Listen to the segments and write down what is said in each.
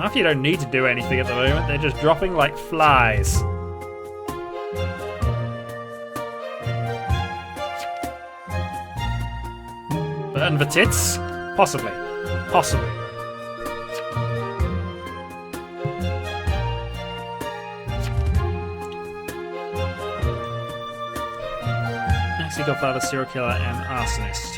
Mafia don't need to do anything at the moment. They're just dropping like flies. Burn the tits? Possibly. Possibly. Actually, Godfather, serial killer, and arsonist.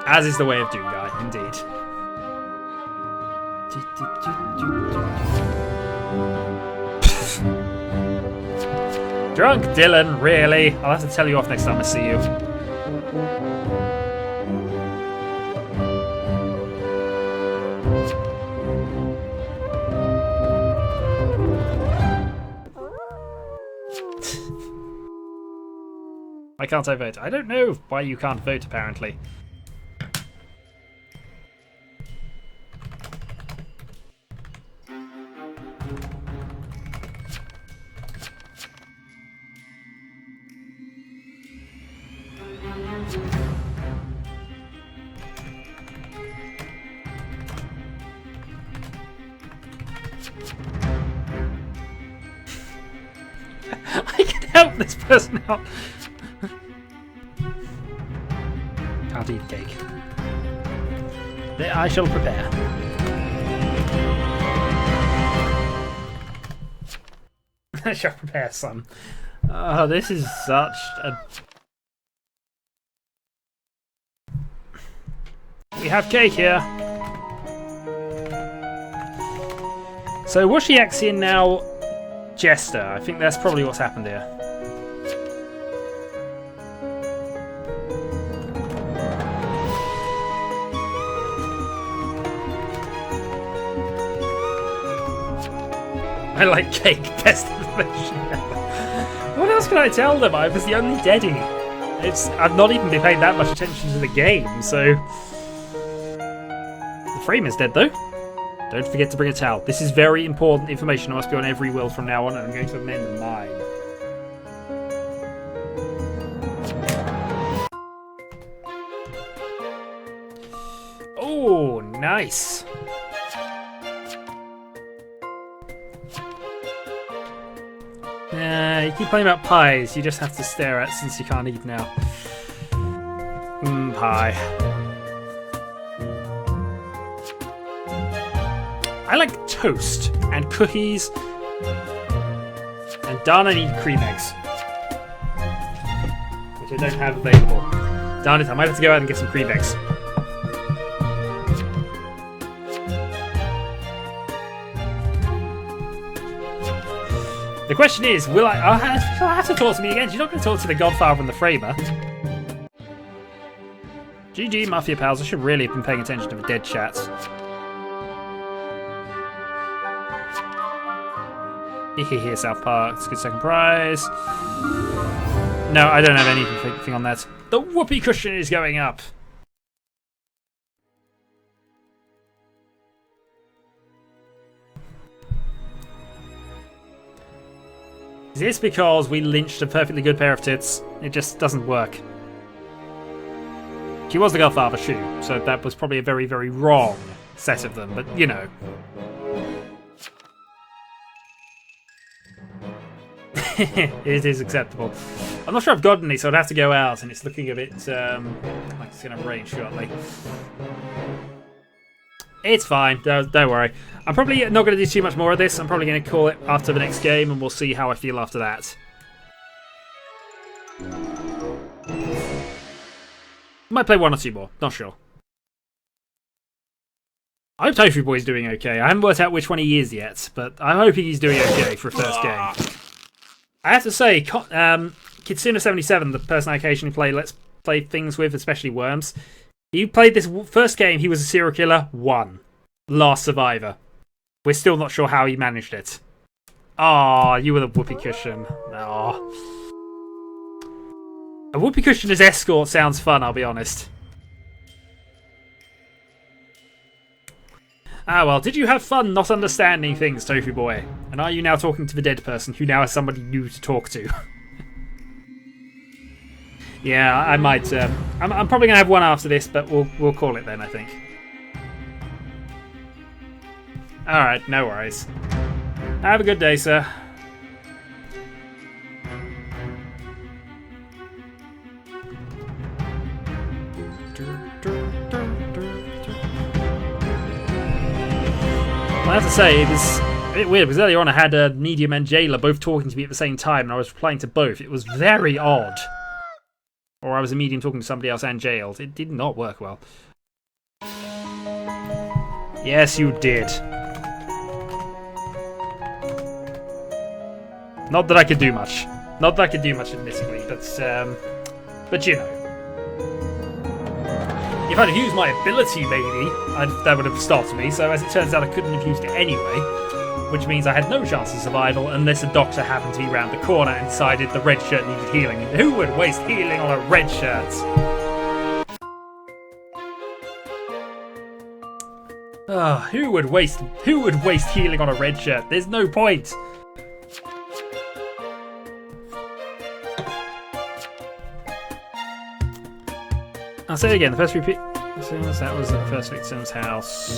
As is the way of Doomguy, indeed. Drunk Dylan, really? I'll have to tell you off next time I see you. Why can't I vote? I don't know why you can't vote, apparently. I can help this person out. Can't eat cake. I shall prepare. I shall prepare some. Oh, this is such a... We have cake here. So was she Axion now Jester? I think that's probably what's happened here. I like cake, best information ever. What else can I tell them? I was the only deadie. I've not even been paying that much attention to the game, so... The frame is dead, though. Don't forget to bring a towel. This is very important information. It must be on every will from now on, and I'm going to amend mine. Oh, nice. You keep playing about pies. You just have to stare at since you can't eat now. Pie. I like toast and cookies. And darn, I need cream eggs. Which I don't have available. Darn it, I might have to go out and get some cream eggs. The question is, will I'll have to talk to me again. You're not going to talk to the Godfather and the Framer. GG, Mafia pals. I should really have been paying attention to the dead chats. Hehe, South Park. It's a good second prize. No, I don't have anything on that. The whoopee cushion is going up. Is this because we lynched a perfectly good pair of tits? It just doesn't work. She was the Godfather shoe, so that was probably a very, very wrong set of them, but you know. It is acceptable. I'm not sure I've got any, so I'd have to go out, and it's looking a bit like it's going to rain shortly. It's fine, don't worry. I'm probably not going to do too much more of this. I'm probably going to call it after the next game, and we'll see how I feel after that. Might play one or two more, not sure. I hope Tofu Boy's doing okay. I haven't worked out which one he is yet, but I'm hoping he's doing okay for a first game. I have to say, Kitsuna77, the person I occasionally play Let's Play things with, especially Worms, he played this first game, he was a serial killer, won. Last survivor. We're still not sure how he managed it. Aw, you were the whoopee cushion. Aw. A whoopee cushion as escort sounds fun, I'll be honest. Ah well, did you have fun not understanding things, Tofu Boy? And are you now talking to the dead person who now has somebody new to talk to? Yeah, I might. I'm probably gonna have one after this, but we'll call it then, I think. All right, no worries. Have a good day, sir. I have to say, it was a bit weird because earlier on I had a medium and jailer both talking to me at the same time, and I was replying to both. It was very odd. Or I was a medium talking to somebody else and jailed. It did not work well. Yes, you did. Not that I could do much. Not that I could do much, admittedly, but you know. If I'd have used my ability, maybe, that would have stopped me, so as it turns out I couldn't have used it anyway, which means I had no chance of survival unless a doctor happened to be round the corner and decided the red shirt needed healing. Who would waste healing on a red shirt? Who would waste healing on a red shirt? There's no point. I'll say it again, the first repeat. That was the first victim's house.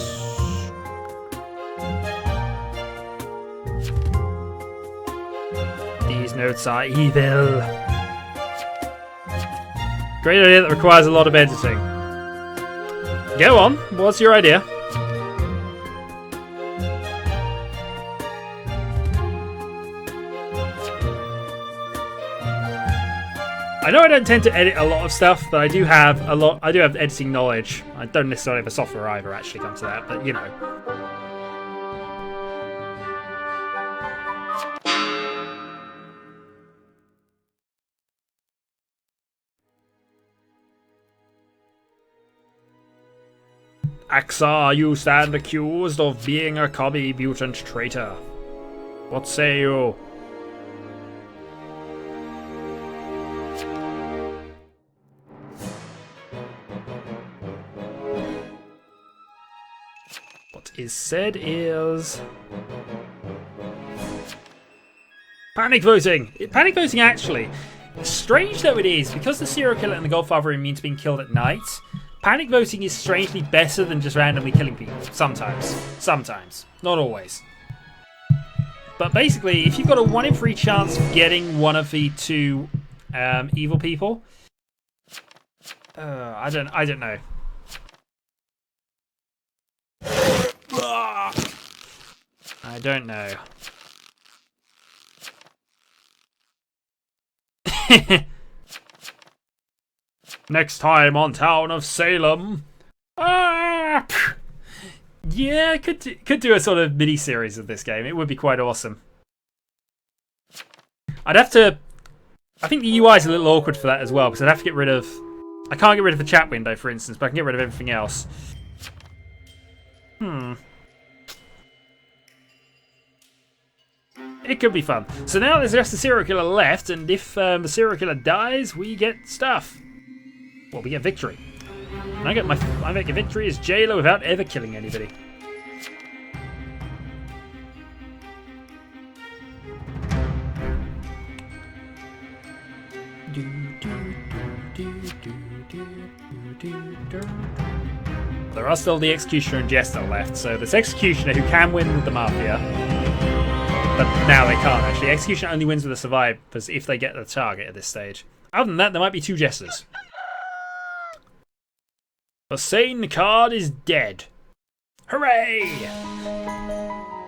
These notes are evil. Great idea that requires a lot of editing. Go on, what's your idea? I know I don't tend to edit a lot of stuff, but I do have editing knowledge. I don't necessarily have a software either, actually, come to that, but you know. Axar, you stand accused of being a commie mutant traitor. What say you? What is said is... Panic voting! Panic voting, actually. Strange though it is, because the serial killer and the Godfather are immune to being killed at night, panic voting is strangely better than just randomly killing people. Sometimes. Sometimes. Not always. But basically, if you've got a 1 in 3 chance of getting one of the two evil people... I don't know. I don't know. Next time on Town of Salem. Yeah, could do a sort of mini series of this game. It would be quite awesome. I'd have to. I think the UI is a little awkward for that as well, because I'd have to get rid of. I can't get rid of the chat window, for instance, but I can get rid of everything else. It could be fun. So now there's just the serial killer left, and if the serial killer dies, we get stuff. Well, we get victory. And I make a victory as jailer without ever killing anybody. There are still the Executioner and Jester left, so there's Executioner who can win with the Mafia. But now they can't, actually. Executioner only wins with the survivors if they get the target at this stage. Other than that, there might be 2 Jesters. The Sane card is dead. Hooray!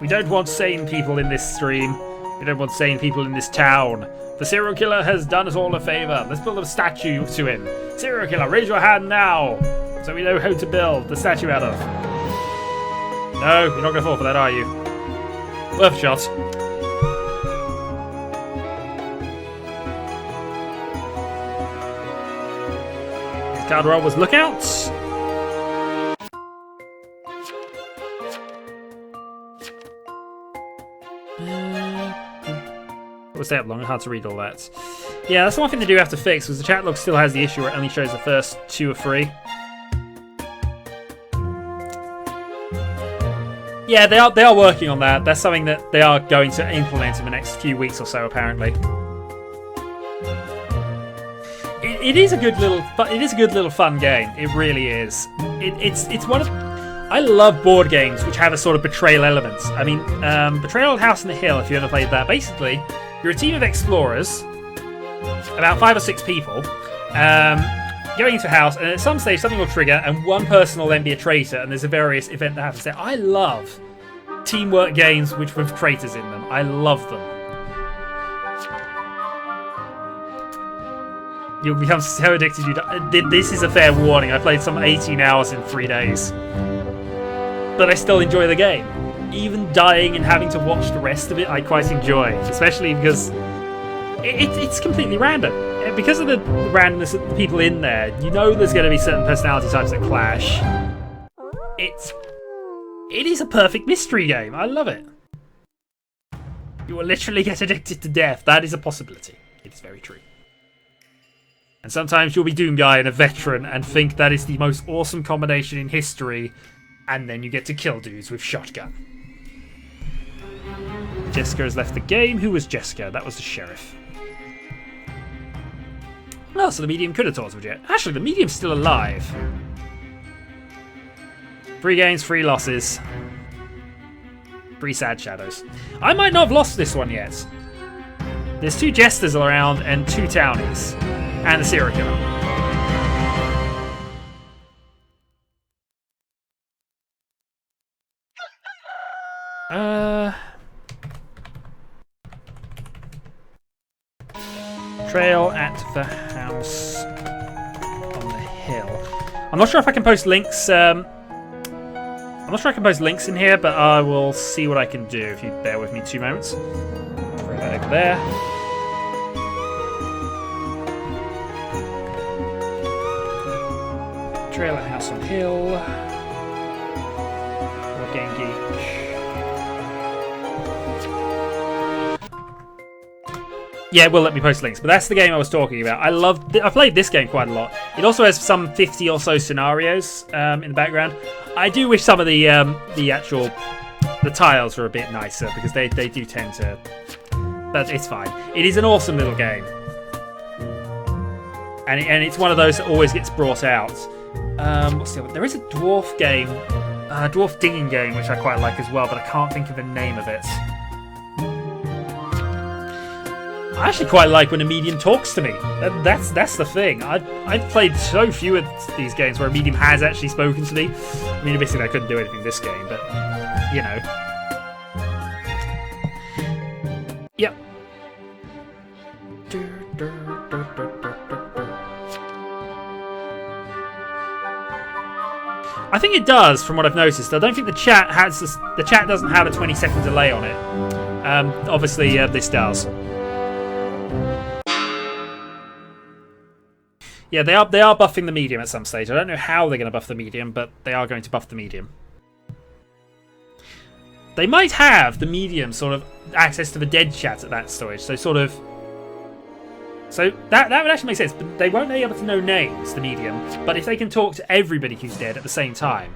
We don't want sane people in this stream. We don't want sane people in this town. The serial killer has done us all a favour. Let's build a statue to him. Serial killer, raise your hand now, so we know who to build the statue out of. No, you're not going to fall for that, are you? Worth a shot. His card roll was lookouts. Was that long? Hard to read all that. Yeah, that's the one thing they do have to fix, because the chat log still has the issue where it only shows the first 2 or 3. Yeah, they are working on that. That's something that they are going to implement in the next few weeks or so, apparently. it is a good little fun game. It really is. It's one of. I love board games which have a sort of betrayal element. I mean, Betrayal at House on the Hill. If you ever played that, basically you're a team of explorers, about 5 or 6 people, going into a house, and at some stage something will trigger, and one person will then be a traitor, and there's a various event that happens there. I love teamwork games which with traitors in them. I love them. You'll become so addicted this is a fair warning. I played some 18 hours in 3 days. But I still enjoy the game. Even dying and having to watch the rest of it, I quite enjoy. Especially because it's completely random. And because of the randomness of the people in there, you know there's going to be certain personality types that clash. It is a perfect mystery game. I love it. You will literally get addicted to death. That is a possibility. It is very true. And sometimes you'll be Doomguy and a veteran and think that is the most awesome combination in history, and then you get to kill dudes with shotgun. Jessica has left the game. Who was Jessica? That was the sheriff. Oh, so the medium could have talked with Jet. Actually, the medium's still alive. 3 games, 3 losses. 3 sad shadows. I might not have lost this one yet. There's 2 jesters around and 2 townies. And a serial killer. Trail at the house on the hill. I'm not sure if I can post links. I'm not sure I can post links in here, but I will see what I can do if you bear with me 2 moments. Throw that over there. Trail at House on Hill. Board Game Geek. Yeah, it will let me post links, but that's the game I was talking about. I played this game quite a lot. It also has some 50 or so scenarios in the background. I do wish some of the tiles were a bit nicer because they do tend to, but it's fine. It is an awesome little game, and it's one of those that always gets brought out. What's the other? There is a dwarf game, dwarf digging game, which I quite like as well, but I can't think of the name of it. I actually quite like when a medium talks to me. That's the thing. I've played so few of these games where a medium has actually spoken to me. I mean, basically I couldn't do anything this game, but you know. Yep. I think it does, from what I've noticed. I don't think the chat doesn't have a 20-second delay on it. Obviously, this does. Yeah, they are buffing the medium at some stage. I don't know how they're going to buff the medium, but they are going to buff the medium. They might have the medium sort of access to the dead chat at that stage. So that would actually make sense. But they won't be able to know names, the medium. But if they can talk to everybody who's dead at the same time,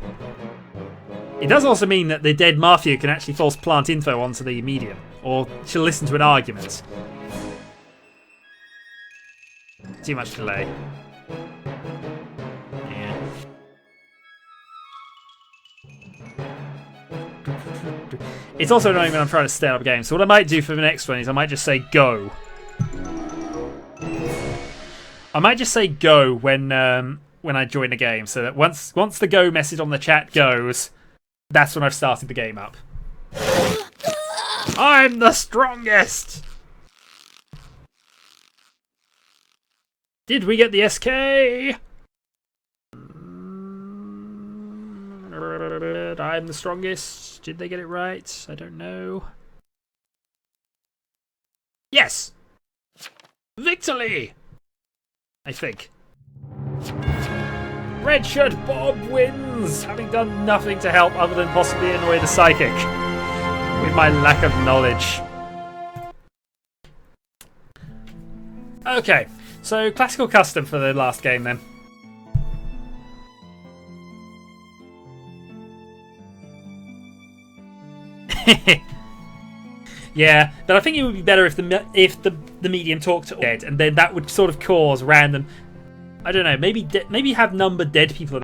it does also mean that the dead mafia can actually false plant info onto the medium, or she'll listen to an argument. Too much delay. Yeah. It's also annoying when I'm trying to stay up a game. So what I might do for the next one is I might just say go. I might just say go when I join a game, so that once the go message on the chat goes, that's when I've started the game up. I'm the strongest! Did we get the SK? I'm the strongest. Did they get it right? I don't know. Yes! Victory! I think. Red Shirt Bob wins, having done nothing to help other than possibly annoy the psychic with my lack of knowledge. Okay, so classical custom for the last game then. Yeah, but I think it would be better if the medium talked to dead, and then that would sort of cause random. I don't know. Maybe have numbered dead people